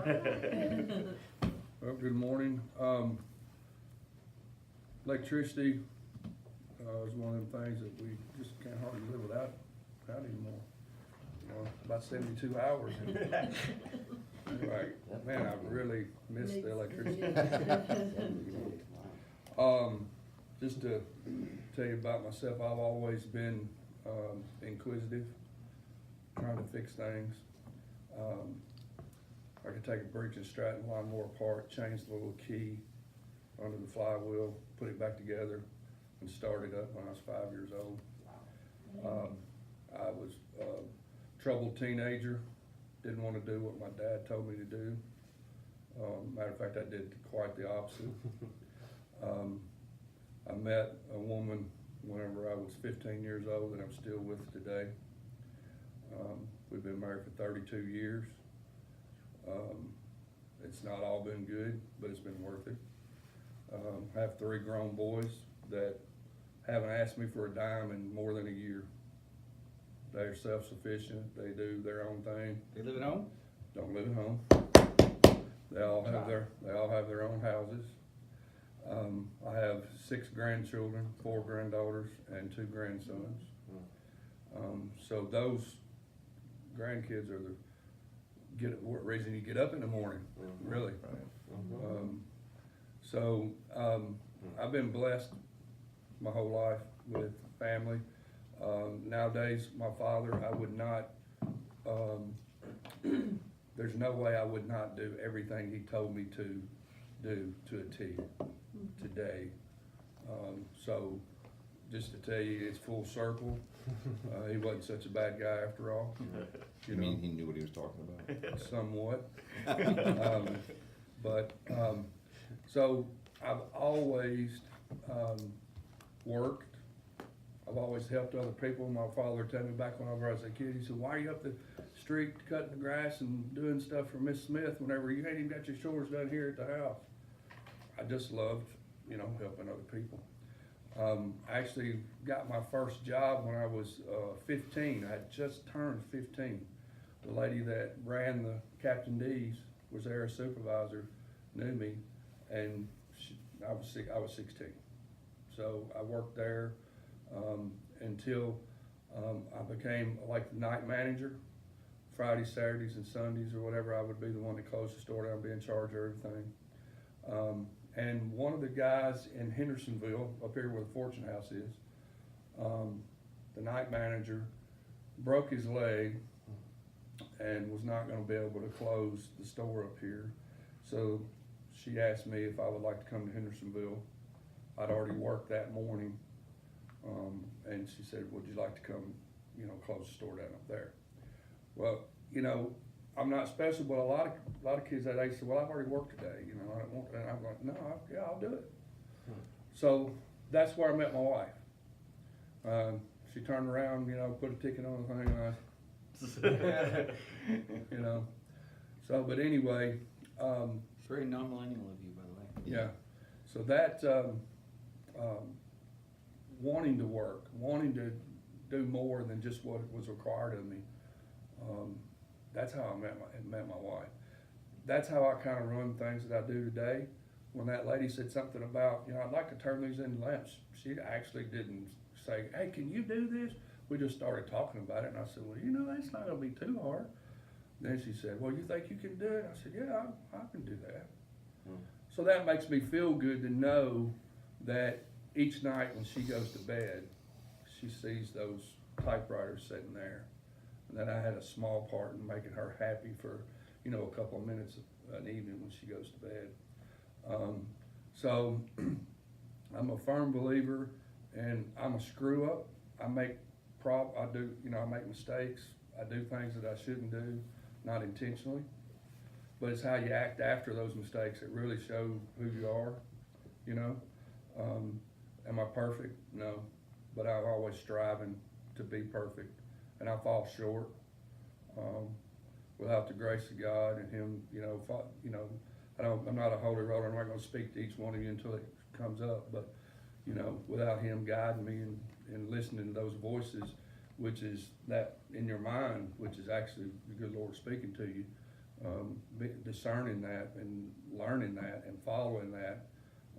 Well, good morning. Electricity is one of them things that we just can't hardly live without anymore. You know, about 72 hours. Right, man, I really miss the electricity. Just to tell you about myself, I've always been inquisitive, trying to fix things. I could take a breech and Stratton lawnmower apart, change the little key under the flywheel, put it back together, and start it up when I was 5 years old. I was a troubled teenager, didn't want to do what my dad told me to do. Matter of fact, I did quite the opposite. I met a woman whenever I was 15 years old that I'm still with today. We've been married for 32 years. It's not all been good, but it's been worth it. I have 3 grown boys that haven't asked me for a dime in more than a year. They're self-sufficient. They do their own thing. They live at home? Don't live at home. They all have their own houses. I have 6 grandchildren, 4 granddaughters, and 2 grandsons. So those grandkids are the reason you get up in the morning, really. I've been blessed my whole life with family. Nowadays, my father, I would not, there's no way I would not do everything he told me to do to a T today. So just to tell you, it's full circle. He wasn't such a bad guy after all. You mean he knew what he was talking about? Somewhat. So I've always worked. I've always helped other people. My father told me back whenever I was a kid, he said, "Why are you up the street cutting the grass and doing stuff for Miss Smith whenever you ain't even got your chores done here at the house?" I just loved, helping other people. I actually got my first job when I was 15. I had just turned 15. The lady that ran the Captain D's was there as supervisor, knew me, and I was 16. So I worked there until I became like the night manager. Fridays, Saturdays, and Sundays or whatever, I would be the one to close the store down, be in charge of everything. And one of the guys in Hendersonville, up here where the Fortune House is, the night manager, broke his leg and was not going to be able to close the store up here. So she asked me if I would like to come to Hendersonville. I'd already worked that morning, and she said, "Would you like to come, close the store down up there?" Well, I'm not special, but a lot of kids that age say, "Well, I've already worked today, I don't want that." I'm like, "No, I'll do it." So that's where I met my wife. She turned around, put a ticket on the thing, and So, but anyway. It's very non-millennial of you, by the way. Yeah. So that wanting to work, wanting to do more than just what was required of me. That's how I met my wife. That's how I kind of run things that I do today. When that lady said something about, I'd like to turn these into lamps, she actually didn't say, "Hey, can you do this?" We just started talking about it, and I said, "Well, it's not going to be too hard." Then she said, "Well, you think you can do it?" I said, "Yeah, I can do that." So that makes me feel good to know that each night when she goes to bed, she sees those typewriters sitting there. That I had a small part in making her happy for, a couple of minutes an evening when she goes to bed. So I'm a firm believer, and I'm a screw up. I make mistakes. I do things that I shouldn't do, not intentionally. But it's how you act after those mistakes that really show who you are. Am I perfect? No, but I'm always striving to be perfect. And I fall short. Without the grace of God and Him, I'm not a holy roller. I'm not going to speak to each one of you until it comes up. But without Him guiding me and listening to those voices, which is that in your mind, which is actually the good Lord speaking to you, discerning that and learning that and following that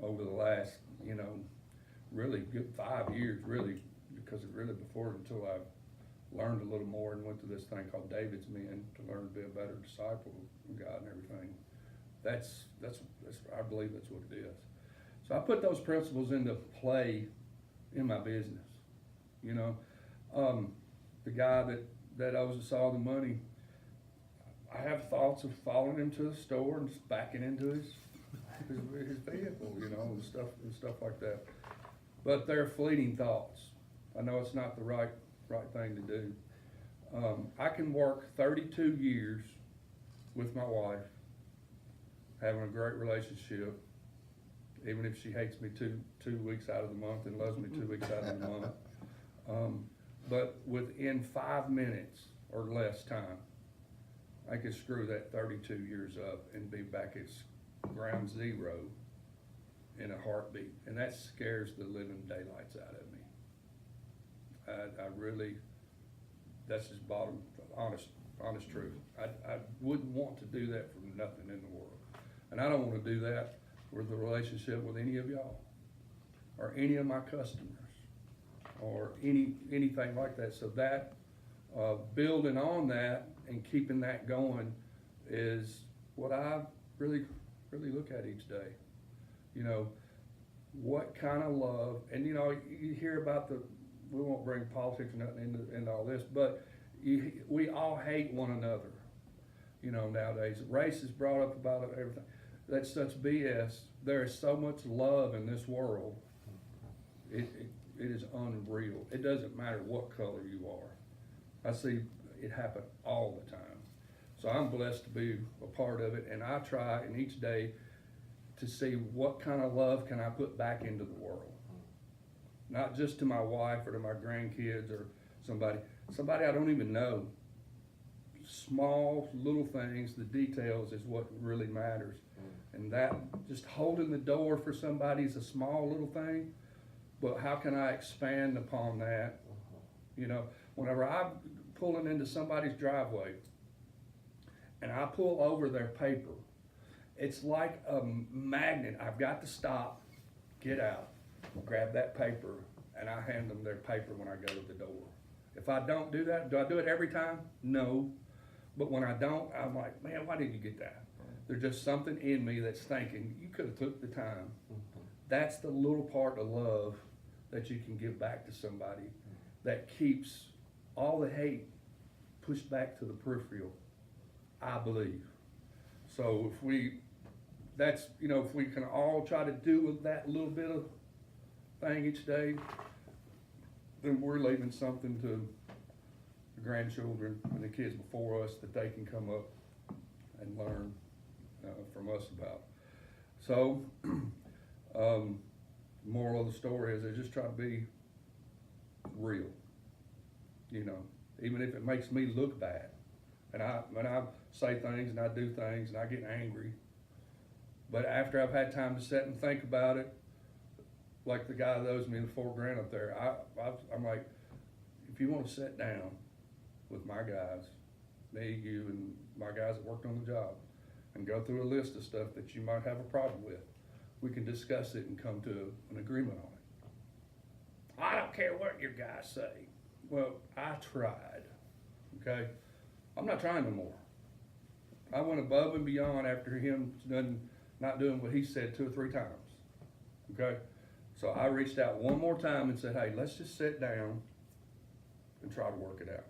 over the last, you know, really good 5 years, really, because it really before until I learned a little more and went to this thing called David's Men to learn to be a better disciple of God and everything. That's I believe that's what it is. So I put those principles into play in my business. You know, the guy that owes us all the money, I have thoughts of following him to the store and just backing into his vehicle, you know, and stuff like that. But they're fleeting thoughts. I know it's not the right thing to do. I can work 32 years with my wife, having a great relationship, even if she hates me two weeks out of the month and loves me 2 weeks out of the month. But within 5 minutes or less time, I could screw that 32 years up and be back at ground zero in a heartbeat. And that scares the living daylights out of me. I really, that's just honest truth. I wouldn't want to do that for nothing in the world. And I don't want to do that with a relationship with any of y'all or any of my customers or anything like that. So that building on that and keeping that going is what I really look at each day. You know, what kind of love, and you know, you hear about we won't bring politics or nothing into all this, but we all hate one another. You know, nowadays, race is brought up about everything. That's such BS. There is so much love in this world. It is unreal. It doesn't matter what color you are. I see it happen all the time. So I'm blessed to be a part of it, and I try in each day to see what kind of love can I put back into the world. Not just to my wife or to my grandkids or somebody I don't even know. Small little things, the details is what really matters. And that, just holding the door for somebody is a small little thing, but how can I expand upon that? You know, whenever I'm pulling into somebody's driveway and I pull over their paper, it's like a magnet. I've got to stop, get out, grab that paper, and I hand them their paper when I go to the door. If I don't do that, do I do it every time? No. But when I don't, I'm like, man, why didn't you get that? There's just something in me that's thinking, you could have took the time. That's the little part of love that you can give back to somebody that keeps all the hate pushed back to the peripheral, I believe. So if we can all try to do with that little bit of thing each day, then we're leaving something to the grandchildren and the kids before us that they can come up and learn from us about. So, moral of the story is I just try to be real, you know, even if it makes me look bad. And when I say things and I do things and I get angry, but after I've had time to sit and think about it, like the guy that owes me the $4,000 up there, I'm like, if you want to sit down with my guys, me, you, and my guys that worked on the job, and go through a list of stuff that you might have a problem with, we can discuss it and come to an agreement on it. I don't care what your guys say. Well, I tried, okay? I'm not trying no more. I went above and beyond after him not doing what he said 2 or 3 times, okay? So I reached out one more time and said, hey, let's just sit down and try to work it out.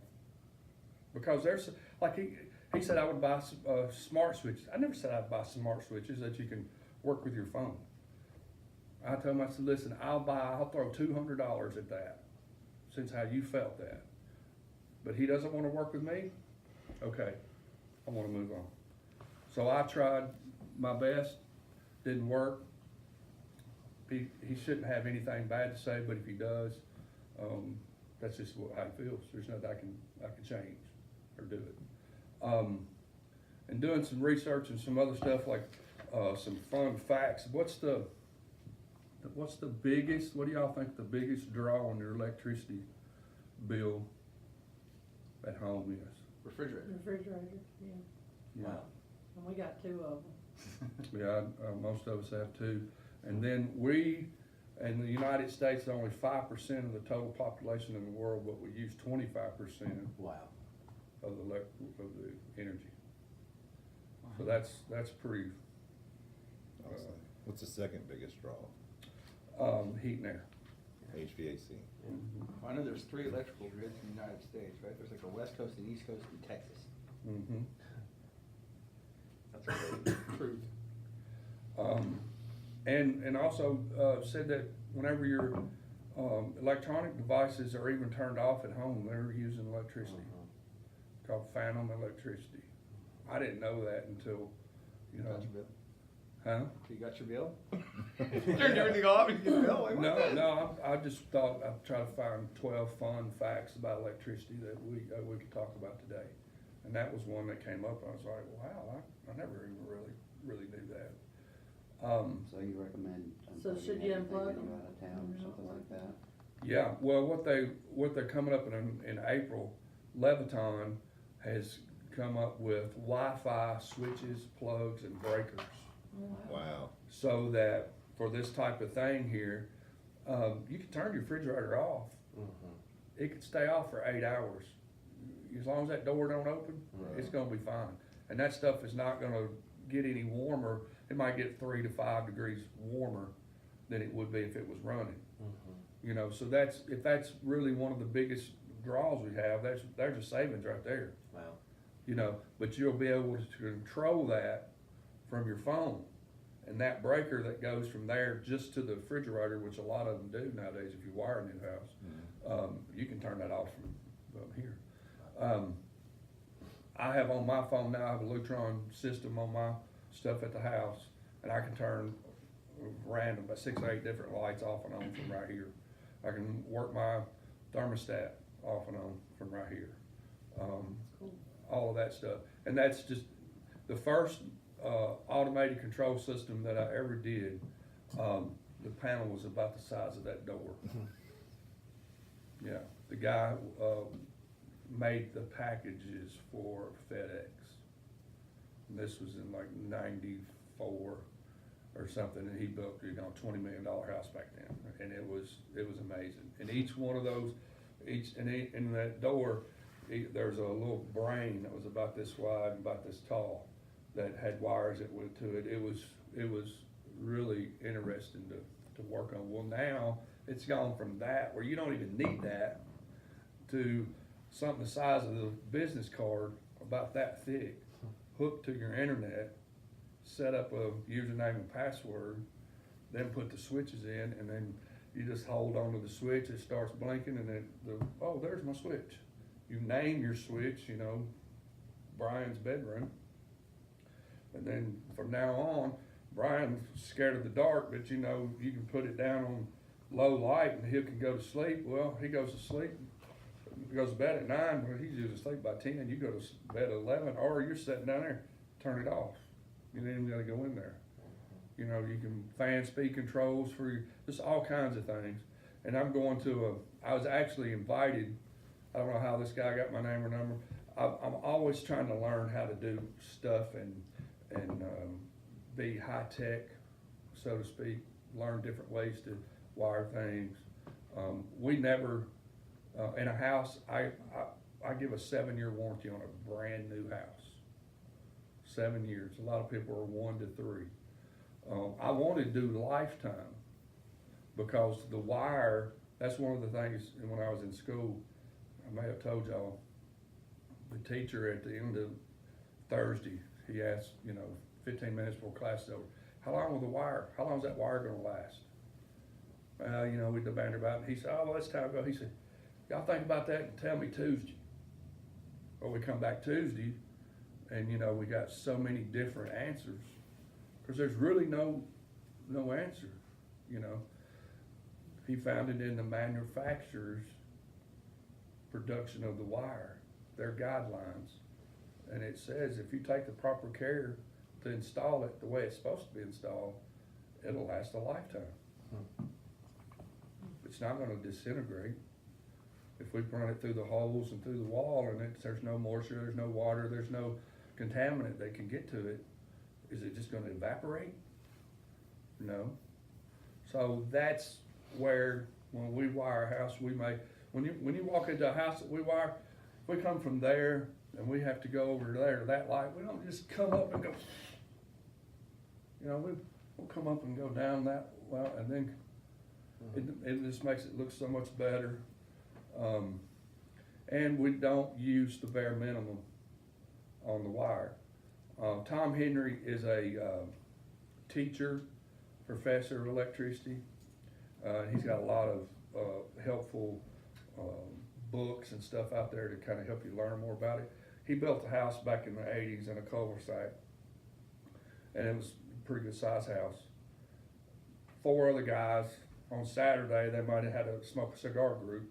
Because there's, like he said I would buy smart switches. I never said I'd buy smart switches that you can work with your phone. I told him, I said, listen, I'll throw $200 at that, since how you felt that. But he doesn't want to work with me? Okay, I want to move on. So I tried my best, didn't work. He shouldn't have anything bad to say, but if he does, that's just how he feels. There's nothing I can change or do it. And doing some research and some other stuff, like some fun facts. What's the biggest? What do y'all think the biggest draw on your electricity bill at home is? Refrigerator. Refrigerator, yeah. Yeah. Wow. And we got 2 of them. Yeah, most of us have too. And then we, in the United States, only 5% of the total population in the world, but we use 25% Wow. of the energy. So that's pretty, Honestly. What's the second biggest draw? heat and air. HVAC. Well, I know there's 3 electrical grids in the United States, right? There's like a West Coast, an East Coast, and Texas. Mm-hmm. That's the truth. And also, said that whenever your, electronic devices are even turned off at home, they're using electricity, called phantom electricity. I didn't know that until, you know. Got your bill? Huh? You got your bill? Turned everything off and you get a bill? Like, what No, the- no, I just thought I'd try to find 12 fun facts about electricity that we could talk about today. And that was one that came up, and I was like, wow, I never even really knew that. So you recommend So unplugging should you everything unplug when them? you're out of town or something like that? Yeah, well, what they're coming up in April, Leviton has come up with Wi-Fi switches, plugs, and breakers. Wow. So that for this type of thing here, you can turn your refrigerator off. It could stay off for 8 hours. As long as that door don't open, it's gonna be fine. And that stuff is not gonna get any warmer. It might get 3 to 5 degrees warmer than it would be if it was running. You know, so if that's really one of the biggest draws we have, there's a savings right there. Wow. You know, but you'll be able to control that from your phone. And that breaker that goes from there just to the refrigerator, which a lot of them do nowadays if you wire a new house, you can turn that off from here. I have on my phone now, I have a Lutron system on my stuff at the house, and I can turn random, about 6 or 8 different lights off and on from right here. I can work my thermostat off and on from right here. All of that stuff. And that's just the first automated control system that I ever did. The panel was about the size of that door. Yeah, the guy made the packages for FedEx. And this was in like '94 or something, and he built, you know, $20 million house back then, and it was amazing. And each one of those, in that door, there's a little brain that was about this wide and about this tall that had wires that went to it. It was really interesting to work on. Well, now it's gone from that, where you don't even need that, to something the size of the business card, about that thick, hooked to your internet, set up a username and password, then put the switches in, and then you just hold onto the switch, it starts blinking, and then oh, there's my switch. You name your switch, you know, Brian's bedroom. And then from now on, Brian's scared of the dark, but you know, you can put it down on low light and he can go to sleep. Well, he goes to sleep, he goes to bed at 9, well, he's usually asleep by 10. You go to bed at 11, or you're sitting down there, turn it off. You ain't even gotta go in there. You know, you can fan speed controls for you, just all kinds of things. And I'm going to I was actually invited, I don't know how this guy got my name or number. I'm always trying to learn how to do stuff and be high tech, so to speak, learn different ways to wire things. We never, in a house, I give a 7-year warranty on a brand new house. 7 years. A lot of people are 1 to 3. I wanted to do lifetime because the wire, that's one of the things, and when I was in school, I may have told y'all, the teacher at the end of Thursday, he asked, 15 minutes before class is over, how long is that wire gonna last? We debated about it, and he said, oh, well, it's time to go. He said, y'all think about that and tell me Tuesday. Well, we come back Tuesday, and we got so many different answers, because there's really no answer, He found it in the manufacturer's production of the wire, their guidelines, and it says if you take the proper care to install it the way it's supposed to be installed, it'll last a lifetime. It's not gonna disintegrate. If we run it through the holes and through the wall and there's no moisture, there's no water, there's no contaminant that can get to it, is it just gonna evaporate? No. So that's where, when we wire a house, when you walk into a house that we wire, if we come from there and we have to go over there to that light, we don't just come up and go, we'll come up and go down that, well, and then it just makes it look so much better. And we don't use the bare minimum on the wire. Tom Henry is a teacher, professor of electricity. He's got a lot of helpful books and stuff out there to kind of help you learn more about it. He built a house back in the 80s in a cul-de-sac, and it was a pretty good sized house. 4 other guys, on Saturday, they might have had a smoke a cigar group.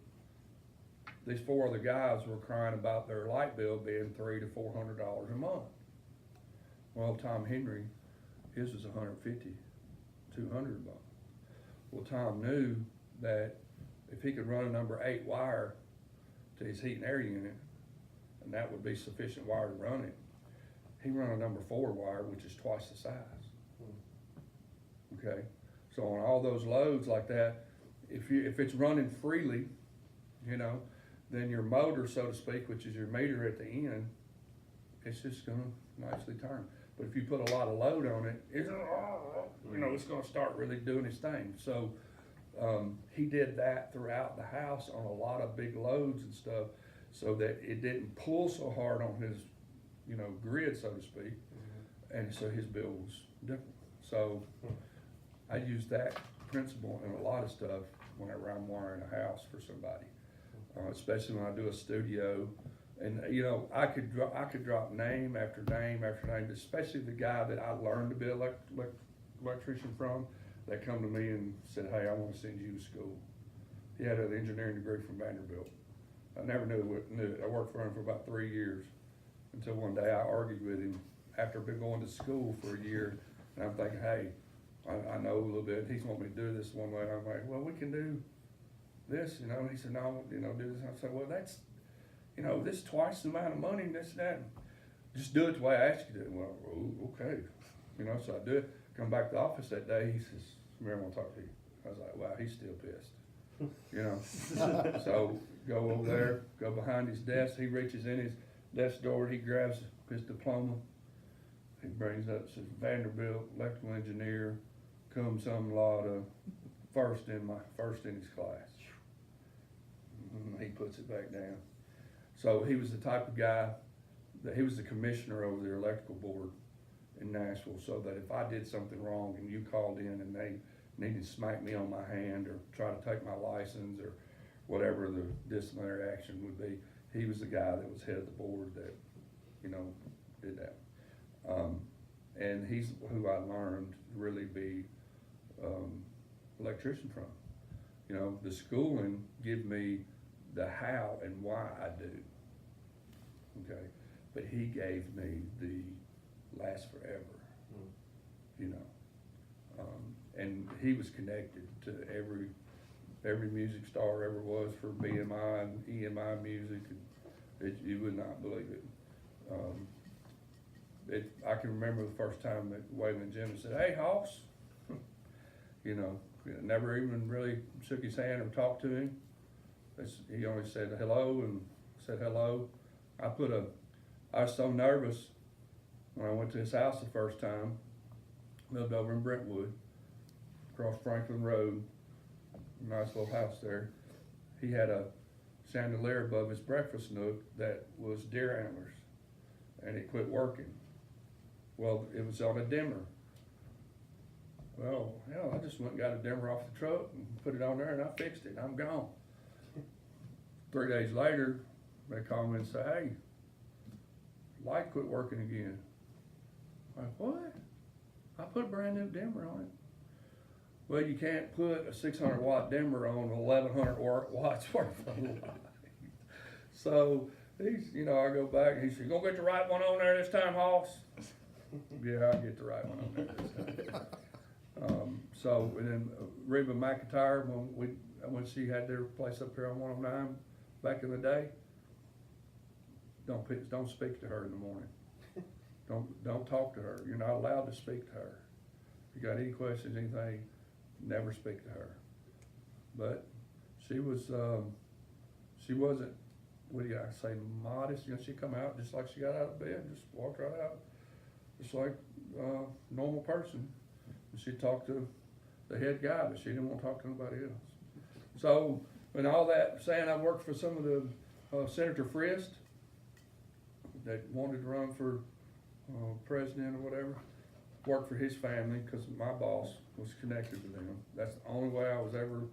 These 4 other guys were crying about their light bill being $300 to $400 a month. Well, Tom Henry, his was $150, $200 a month. Well, Tom knew that if he could run a number 8 wire to his heat and air unit, and that would be sufficient wire to run it, he run a number 4 wire, which is twice the size. Okay, so on all those loads like that, if it's running freely, then your motor, so to speak, which is your meter at the end, it's just gonna nicely turn. But if you put a lot of load on it, it's gonna start really doing its thing. So he did that throughout the house on a lot of big loads and stuff, so that it didn't pull so hard on his, grid, so to speak. And so his bill was different. So I use that principle in a lot of stuff whenever I'm wiring a house for somebody. Especially when I do a studio, and I could drop name after name after name, especially the guy that I learned to be an electrician from, that come to me and said, "Hey, I want to send you to school." He had an engineering degree from Vanderbilt. I never knew it. I worked for him for about 3 years, until one day I argued with him after been going to school for a year, and I'm thinking, "Hey, I know a little bit. He's wanting me to do this one way." I'm like, "Well, we can do this, And he said, "No, do this." And I said, "Well, that's, this is twice the amount of money, and this and that. Just do it the way I asked you to." Well, okay. So I do it. Come back to the office that day, he says, "Mary, I want to talk to you." I was like, "Wow, he's still pissed." So go over there, go behind his desk. He reaches in his desk drawer, he grabs his diploma. He brings up, says, "Vanderbilt, electrical engineer, cum laude, first in his class." He puts it back down. So he was the type of guy that he was the commissioner over the electrical board in Nashville, so that if I did something wrong and you called in and they needed to smack me on my hand or try to take my license or whatever the disciplinary action would be, he was the guy that was head of the board that, did that. And he's who I learned to really be electrician from. The schooling give me the how and why I do. Okay, but he gave me the last forever. And he was connected to every music star ever was for BMI and EMI music. And you would not believe it. I can remember the first time that Waylon Jennings said, "Hey, Hoss," never even really shook his hand or talked to him. He only said hello and said hello. I was so nervous when I went to his house the first time. Lived over in Brentwood, across Franklin Road, nice little house there. He had a chandelier above his breakfast nook that was deer antlers, and it quit working. Well, it was on a dimmer. Well, hell, I just went and got a dimmer off the truck and put it on there, and I fixed it. I'm gone. 3 days later, they call me and say, "Hey, light quit working again." I'm like, "What? I put a brand new dimmer on it." Well, you can't put a 600 watt dimmer on 1100 watts worth of light. So I go back and he said, "You gonna get the right one on there this time, Hoss?" Yeah, I'll get the right one on there this time. And then Reba McIntyre, when she had their place up here on 109 back in the day, don't speak to her in the morning. Don't talk to her. You're not allowed to speak to her. If you got any questions, anything, never speak to her. But she wasn't, what do I say, modest. You know, she'd come out just like she got out of bed, just walked right out, just like a normal person. And she'd talk to the head guy, but she didn't want to talk to nobody else. So, and all that, saying I worked for some of the, Senator Frist, that wanted to run for, president or whatever, worked for his family, cause my boss was connected to them. That's the only way I was ever,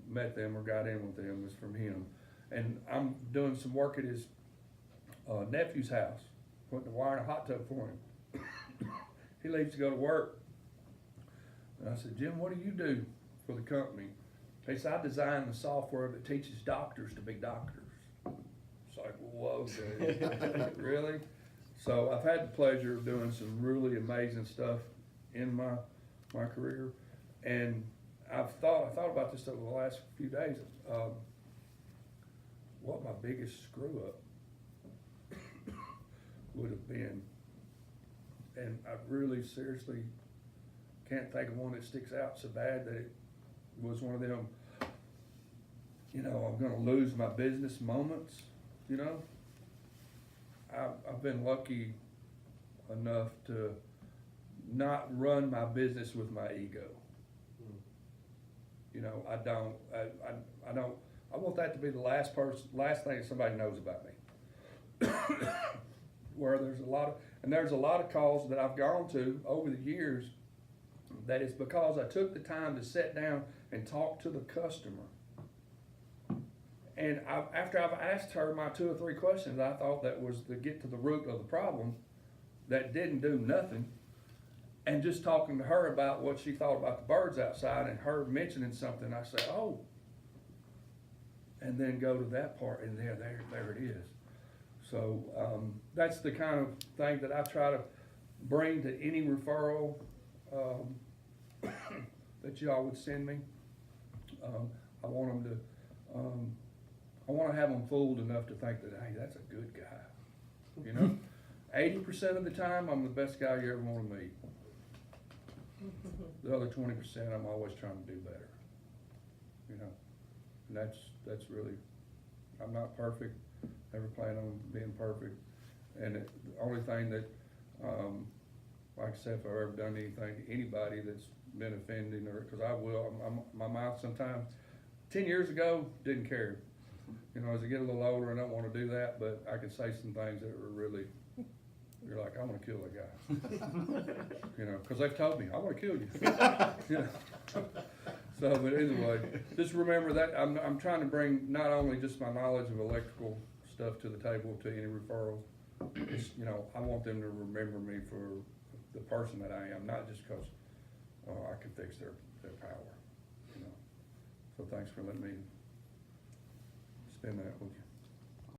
met them or got in with them was from him. And I'm doing some work at his, nephew's house, putting the wire in a hot tub for him. He leaves to go to work. And I said, Jim, what do you do for the company? He said, I designed the software that teaches doctors to be doctors. It's like, whoa, dude, really? So I've had the pleasure of doing some really amazing stuff in my career. And I thought about this over the last few days, what my biggest screw up would have been. And I really seriously can't think of one that sticks out so bad that it was one of them, you know, I'm gonna lose my business moments, you know? I've been lucky enough to not run my business with my ego. You know, I don't, I want that to be the last thing somebody knows about me. Where there's a lot of calls that I've gone to over the years that is because I took the time to sit down and talk to the customer. And after I've asked her my 2 or 3 questions, I thought that was to get to the root of the problem, that didn't do nothing. And just talking to her about what she thought about the birds outside and her mentioning something, I say, oh. And then go to that part, and there it is. So that's the kind of thing that I try to bring to any referral that y'all would send me. I want them to, I want to have them fooled enough to think that, hey, that's a good guy. You know, 80% of the time, I'm the best guy you ever want to meet. The other 20%, I'm always trying to do better. You know, and that's really, I'm not perfect. Never plan on being perfect. And the only thing that, like I said, if I've ever done anything to anybody that's been offending, or because I will, my mouth sometimes. 10 years ago, didn't care. You know, as I get a little older, I don't want to do that, but I could say some things that were really, you're like, I want to kill that guy. You know, because they've told me, I want to kill you. You know? So, but anyway, just remember that I'm trying to bring not only just my knowledge of electrical stuff to the table to any referrals. It's, you know, I want them to remember me for the person that I am, not just because I can fix their power. You know. So thanks for letting me spend that with you.